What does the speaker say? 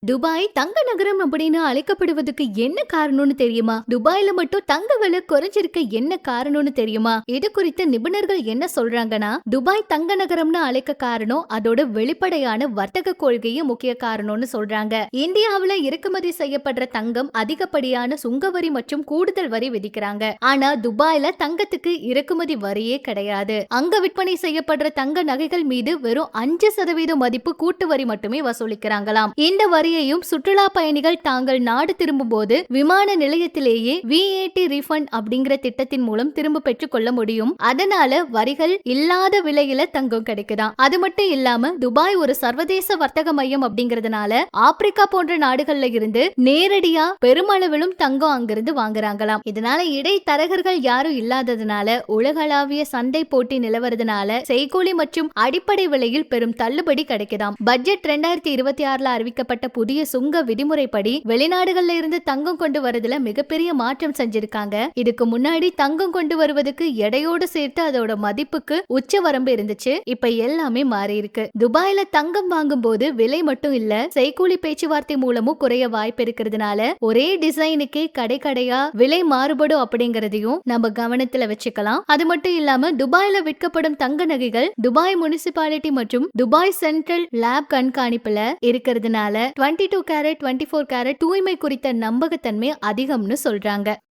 Dubai தங்க நகரம் அப்படின்னு அழைக்கப்படுவதற்கு என்ன காரணம்னு தெரியுமா? துபாயில மட்டும் தங்க விலை குறைஞ்சிருக்க என்ன காரணம்னு தெரியுமா? இது குறித்து நிபுணர்கள் என்ன சொல்றாங்கன்னா, துபாய் தங்க நகரம்னு அழைக்க காரணம் அதோட வெளிப்படையான வர்த்தக கொள்கையே முக்கிய காரணம்னு சொல்றாங்க. இந்தியாவுல இறக்குமதி செய்யப்படுற தங்கம் அதிகப்படியான சுங்கவரி மற்றும் கூடுதல் வரி விதிக்கிறாங்க. ஆனா துபாயில தங்கத்துக்கு இறக்குமதி வரியே கிடையாது. அங்க விற்பனை செய்யப்படுற தங்க நகைகள் மீது வெறும் 5% மதிப்பு கூட்டு வரி மட்டுமே வசூலிக்கிறாங்களாம். இந்த வரியையும் சுற்றுலா பயணிகள் தாங்கள் நாடு திரும்பும் போது விமான நிலையத்திலேயே VAT ரீஃபண்ட் அப்படிங்கிற திட்டத்தின் மூலம் திரும்ப பெற்றுக் கொள்ள முடியும். அதனால வரிகள் இல்லாத விலையில தங்கம் கிடைக்குதாம். அது மட்டும் இல்லாம துபாய் ஒரு சர்வதேச வர்த்தக மையம் அப்படிங்கறதுனால ஆப்பிரிக்கா போன்ற நாடுகள்ல இருந்து நேரடியா பெருமளவிலும் தங்கம் அங்கிருந்து வாங்குறாங்களாம். இதனால இடைத்தரகர்கள் யாரும் இல்லாததுனால உலகளாவிய சந்தை போட்டி நிலவரதுனால செய்கூலி மற்றும் அடிப்படை விலையில் பெரும் தள்ளுபடி கிடைக்குதாம். பட்ஜெட் 2026 அறிவிக்கப்பட்ட புதிய சுங்க விதிமுறைப்படி வெளிநாடுகள்ல இருந்து தங்கம் கொண்டு வரதுல மிகப்பெரிய மாற்றம் செஞ்சிருக்காங்க. இதுக்கு முன்னாடி தங்கம் கொண்டு வருவதற்கு எடையோடு சேர்த்து அதோட மதிப்புக்கு உச்ச வரம்பு இருந்துச்சு. இப்ப எல்லாமே மாறி இருக்கு. துபாயில தங்கம் வாங்கும் போது விலை மட்டும் இல்ல, செய்கூலி பேச்சுவார்த்தை மூலமும் குறைய வாய்ப்பு இருக்கிறதுனால ஒரே டிசைனுக்கே கடை கடையா விலை மாறுபடும் அப்படிங்கறதையும் நம்ம கவனத்துல வச்சுக்கலாம். அது மட்டும் இல்லாம துபாயில விற்கப்படும் தங்க நகைகள் துபாய் முனிசிபாலிட்டி மற்றும் துபாய் சென்ட்ரல் லேப் கண்காணிப்புல இருக்கிறதுனால 22 கேரட் 24 கேரட் தூய்மை குறித்த நம்பகத்தன்மை அதிகம்னு சொல்றாங்க.